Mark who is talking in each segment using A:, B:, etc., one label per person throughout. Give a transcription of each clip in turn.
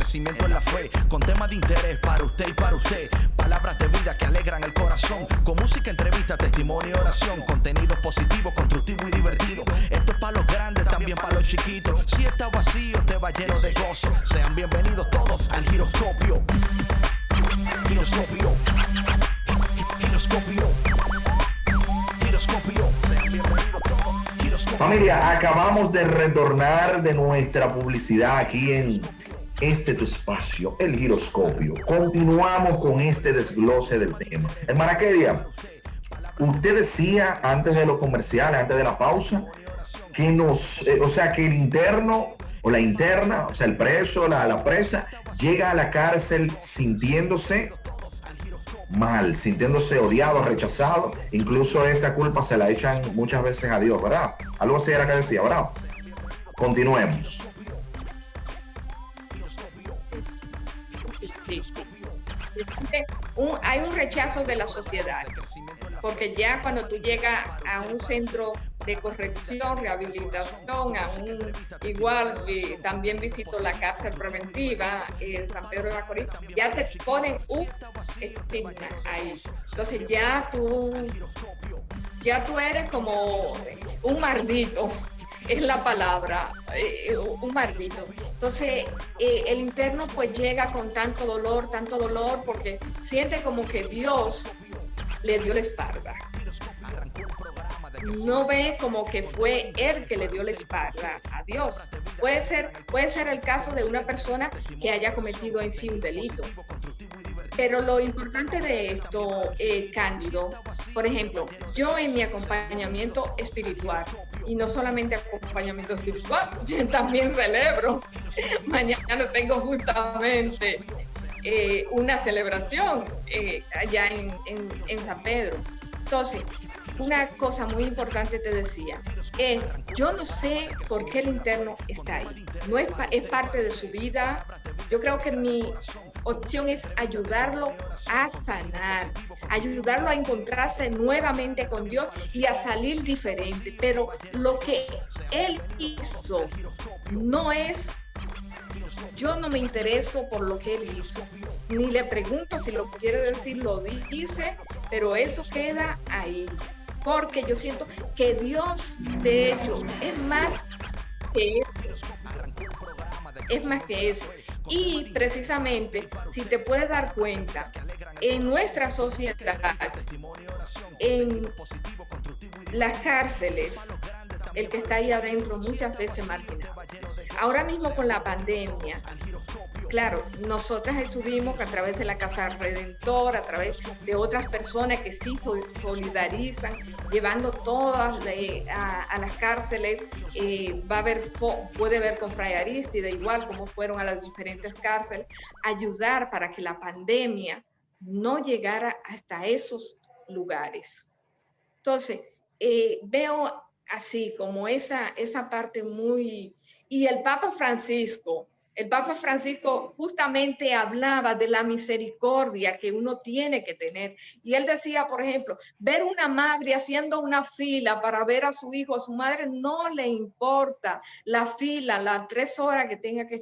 A: crecimiento en la fe, con temas de interés para usted y para usted. Palabras de vida que alegran el corazón, con música, entrevista, testimonio y oración. Contenido positivo, constructivo y divertido. Esto es para los grandes, también para los chiquitos. Si está vacío, te va lleno de gozo. Sean bienvenidos todos al Giroscopio. Giroscopio. Giroscopio. Giroscopio. Sean bienvenidos todos. Giroscopio.
B: Familia, acabamos de retornar de nuestra publicidad aquí en tu espacio, el Giroscopio. Continuamos con este desglose del tema. Hermana Kedia, usted decía antes de los comerciales, antes de la pausa, que que el interno o la interna, o sea, el preso, la presa, llega a la cárcel sintiéndose mal, sintiéndose odiado, rechazado. Incluso esta culpa se la echan muchas veces a Dios, ¿verdad? Algo así era que decía, ¿verdad? Continuemos.
C: Sí. Hay un rechazo de la sociedad, porque ya cuando tú llegas a un centro de corrección, rehabilitación, también visito la cárcel preventiva, San Pedro de Macorís, ya te ponen un estigma ahí. Entonces ya tú eres como un maldito. Es la palabra, un maldito. Entonces, el interno pues llega con tanto dolor, porque siente como que Dios le dio la espalda. No ve como que fue él que le dio la espalda a Dios. Puede ser el caso de una persona que haya cometido en sí un delito. Pero lo importante de esto, Cándido, por ejemplo, yo en mi acompañamiento espiritual, y no solamente acompañamiento espiritual, yo también celebro. Mañana tengo justamente una celebración allá en San Pedro. Entonces, una cosa muy importante te decía, yo no sé por qué el interno está ahí. No es parte de su vida. Yo creo que mi opción es ayudarlo a sanar, ayudarlo a encontrarse nuevamente con Dios y a salir diferente. Pero lo que él hizo no es... Yo no me intereso por lo que él hizo, ni le pregunto si lo quiere decir, lo dice, pero eso queda ahí. Porque yo siento que Dios, de hecho, es más que eso. Es más que eso. Y precisamente, si te puedes dar cuenta, en nuestra sociedad, en las cárceles, el que está ahí adentro muchas veces marginado. Ahora mismo con la pandemia, claro, nosotras estuvimos a través de la Casa Redentor, a través de otras personas que sí solidarizan, llevando todas a las cárceles. Puede ver con Fray Arístide, igual como fueron a las diferentes cárceles, ayudar para que la pandemia no llegara hasta esos lugares. Entonces, veo así como esa parte muy... Y el Papa Francisco justamente hablaba de la misericordia que uno tiene que tener. Y él decía, por ejemplo, ver una madre haciendo una fila para ver a su hijo, a su madre no le importa la fila, las 3 horas que tenga que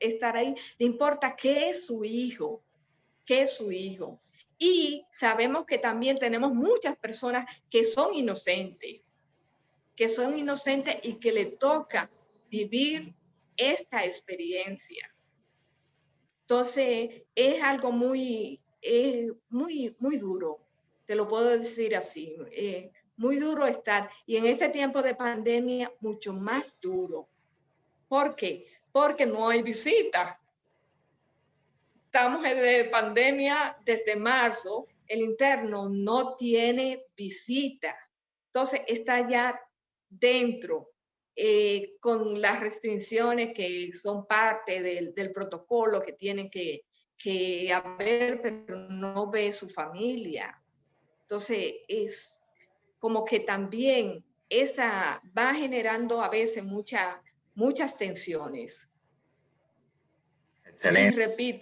C: estar ahí, le importa qué es su hijo, qué es su hijo. Y sabemos que también tenemos muchas personas que son inocentes y que le toca vivir esta experiencia. Entonces, es algo muy duro, te lo puedo decir así, muy duro estar. Y en este tiempo de pandemia, mucho más duro. ¿Por qué? Porque no hay visita. Estamos en pandemia desde marzo, el interno no tiene visita. Entonces, está ya dentro, con las restricciones que son parte del protocolo que tienen que haber, pero no ve su familia. Entonces, es como que también esa va generando a veces muchas tensiones.
B: Excelente.
C: Y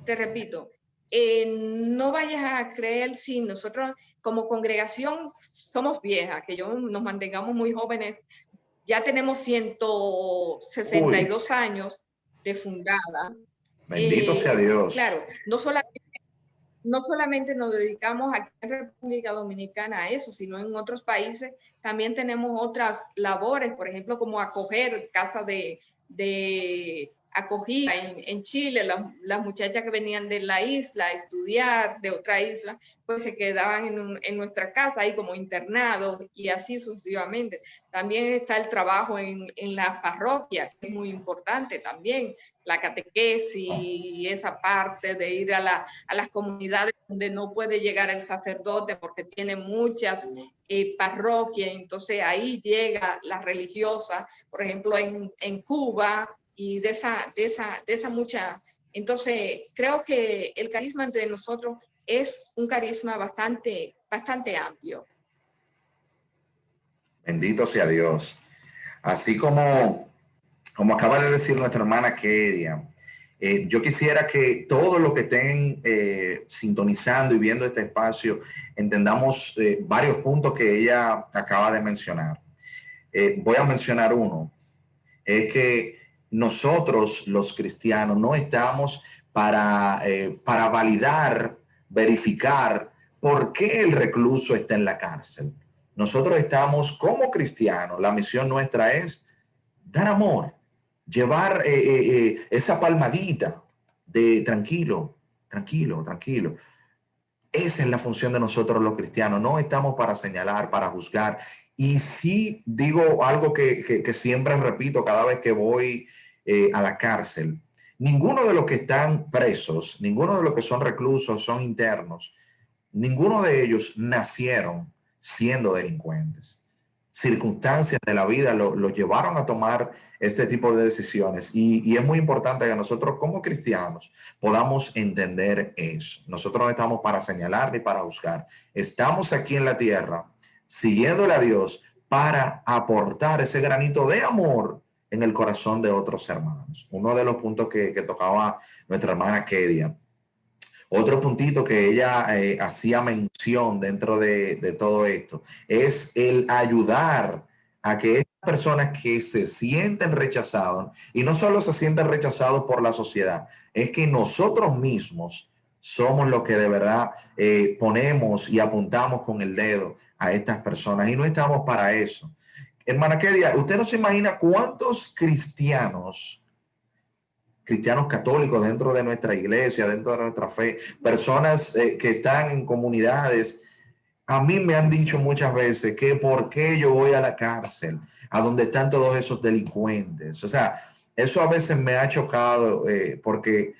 C: te repito, no vayas a creer si nosotros como congregación somos viejas, que nos mantengamos muy jóvenes Ya tenemos
B: Uy,
C: 162 años de fundada.
B: bendito sea Dios.
C: Claro, no solamente nos dedicamos aquí en República Dominicana a eso, sino en otros países también tenemos otras labores, por ejemplo, como acoger casas de acogida en Chile, las muchachas que venían de la isla a estudiar, de otra isla, pues se quedaban en nuestra casa ahí como internados y así sucesivamente. También está el trabajo en las parroquias, que es muy importante también, la catequesis y esa parte de ir a las comunidades donde no puede llegar el sacerdote porque tiene muchas parroquias, entonces ahí llega la religiosa, por ejemplo en Cuba, y de esa mucha. Entonces creo que el carisma entre nosotros es un carisma bastante amplio.
B: Bendito sea Dios. Así como acaba de decir nuestra hermana Kedia, yo quisiera que todos los que estén sintonizando y viendo este espacio entendamos varios puntos que ella acaba de mencionar. Voy a mencionar uno, es que nosotros los cristianos no estamos para validar, verificar por qué el recluso está en la cárcel. Nosotros estamos como cristianos, la misión nuestra es dar amor, llevar esa palmadita de tranquilo, tranquilo, tranquilo. Esa es la función de nosotros los cristianos. No estamos para señalar, para juzgar. Y sí digo algo que siempre repito cada vez que voy a la cárcel. Ninguno de los que están presos, ninguno de los que son reclusos, son internos, ninguno de ellos nacieron siendo delincuentes. Circunstancias de la vida los llevaron a tomar este tipo de decisiones y es muy importante que nosotros como cristianos podamos entender eso. Nosotros no estamos para señalar ni para juzgar. Estamos aquí en la tierra siguiéndole a Dios para aportar ese granito de amor en el corazón de otros hermanos. Uno de los puntos que tocaba nuestra hermana Kedia. Otro puntito que ella hacía mención dentro de todo esto es el ayudar a que estas personas que se sienten rechazados, y no solo se sienten rechazados por la sociedad, es que nosotros mismos somos los que de verdad ponemos y apuntamos con el dedo a estas personas y no estamos para eso. Hermana Kedia, usted no se imagina cuántos cristianos católicos dentro de nuestra iglesia, dentro de nuestra fe, personas que están en comunidades. A mí me han dicho muchas veces que por qué yo voy a la cárcel, a donde están todos esos delincuentes. O sea, eso a veces me ha chocado porque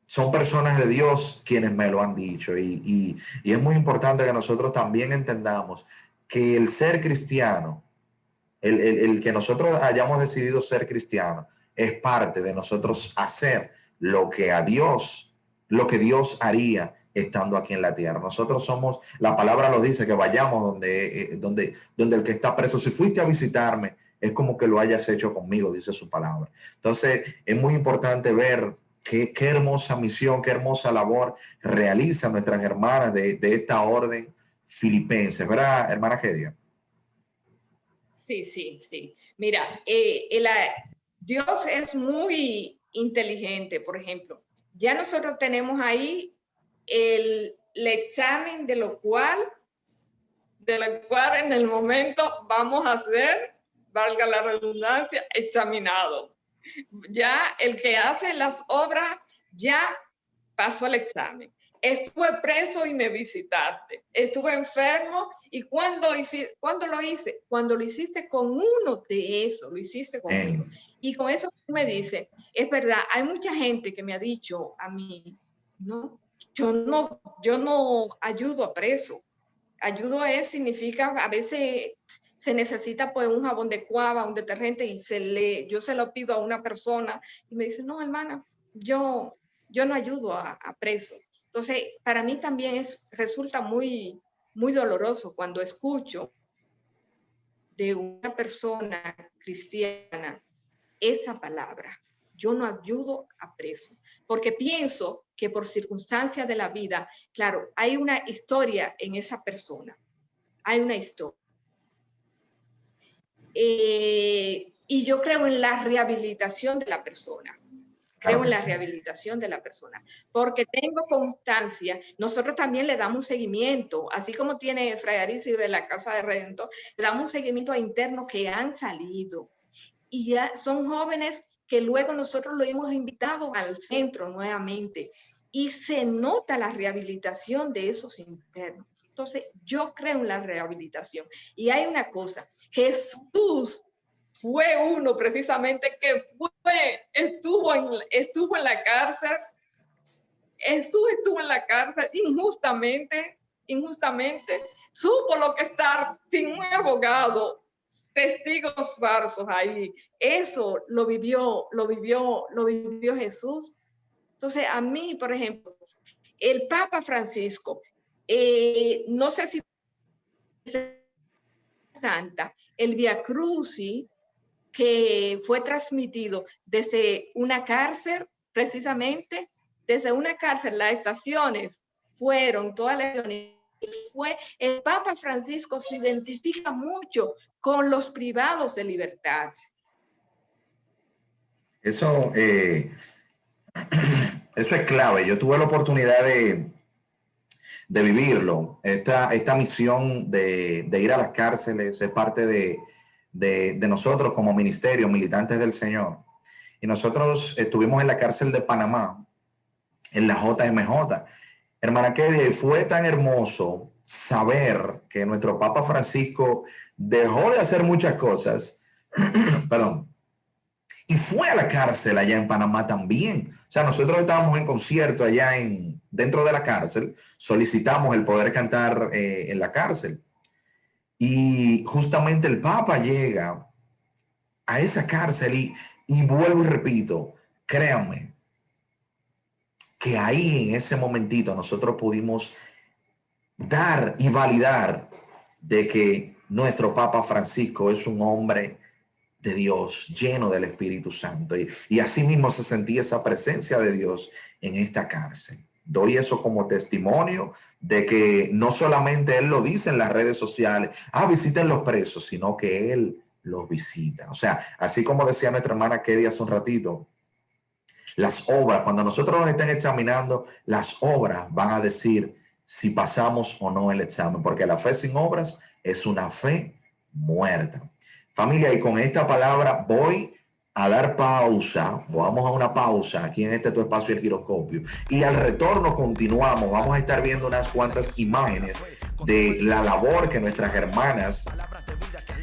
B: son personas de Dios quienes me lo han dicho y es muy importante que nosotros también entendamos que el ser cristiano, el que nosotros hayamos decidido ser cristianos, es parte de nosotros hacer lo que Dios haría estando aquí en la tierra. Nosotros somos, la palabra lo dice, que vayamos donde el que está preso. Si fuiste a visitarme, es como que lo hayas hecho conmigo, dice su palabra. Entonces, es muy importante ver qué hermosa misión, qué hermosa labor realizan nuestras hermanas de esta orden filipense, ¿verdad, hermana Kedia?
C: Sí. Mira, Dios es muy inteligente, por ejemplo. Ya nosotros tenemos ahí el examen de lo cual en el momento vamos a ser, valga la redundancia, examinado. Ya el que hace las obras ya pasó el examen. Estuve preso y me visitaste. Estuve enfermo y ¿cuándo lo hice? Cuando lo hiciste con uno de esos, lo hiciste conmigo. Y con eso me dice, es verdad, hay mucha gente que me ha dicho a mí, no, yo no ayudo a preso. Ayudo significa, a veces se necesita pues un jabón de cuava, un detergente y yo se lo pido a una persona y me dice, no, hermana, yo no ayudo a presos. Entonces, para mí también resulta muy, muy doloroso cuando escucho de una persona cristiana esa palabra. Yo no ayudo a presos, porque pienso que por circunstancias de la vida, claro, hay una historia en esa persona, hay una historia. Y yo creo en la rehabilitación de la persona. Creo en la rehabilitación de la persona, porque tengo constancia. Nosotros también le damos seguimiento, así como tiene Fray Arisi de la Casa de Redentor, le damos un seguimiento a internos que han salido. Y ya son jóvenes que luego nosotros lo hemos invitado al centro nuevamente. Y se nota la rehabilitación de esos internos. Entonces, yo creo en la rehabilitación. Y hay una cosa, Jesús fue uno precisamente que estuvo en la cárcel. Jesús estuvo en la cárcel injustamente, supo lo que estar sin un abogado, testigos falsos ahí. Eso lo vivió Jesús. Entonces, a mí, por ejemplo, el Papa Francisco, no sé si Santa, el Via Crucis, que fue transmitido desde una cárcel, precisamente, desde una cárcel, las estaciones fueron todas las estaciones. Fue el Papa Francisco se identifica mucho con los privados de libertad.
B: Eso es clave. Yo tuve la oportunidad de vivirlo. Esta misión de ir a las cárceles es parte de nosotros como ministerio, militantes del Señor. Y nosotros estuvimos en la cárcel de Panamá, en la JMJ. Hermana Kedia, y fue tan hermoso saber que nuestro Papa Francisco dejó de hacer muchas cosas, perdón, y fue a la cárcel allá en Panamá también. O sea, nosotros estábamos en concierto allá dentro de la cárcel, solicitamos el poder cantar en la cárcel. Y justamente el Papa llega a esa cárcel y vuelvo y repito, créanme, que ahí en ese momentito nosotros pudimos dar y validar de que nuestro Papa Francisco es un hombre de Dios, lleno del Espíritu Santo. Y así mismo se sentía esa presencia de Dios en esta cárcel. Doy eso como testimonio de que no solamente él lo dice en las redes sociales, visiten los presos, sino que él los visita. O sea, así como decía nuestra hermana Kedia hace un ratito, las obras, cuando nosotros nos estén examinando, las obras van a decir si pasamos o no el examen, porque la fe sin obras es una fe muerta. Familia, y con esta palabra voy a dar pausa, vamos a una pausa aquí en tu espacio El Giroscopio, y al retorno continuamos, vamos a estar viendo unas cuantas imágenes de la labor que nuestras hermanas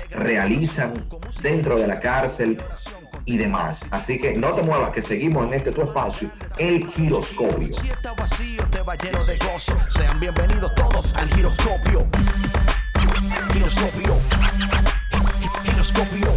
B: realizan dentro de la cárcel y demás. Así que no te muevas, que seguimos en tu espacio El Giroscopio.
A: Si está vacío, te va lleno de gozo. Sean bienvenidos todos al Giroscopio. Giroscopio. Giroscopio.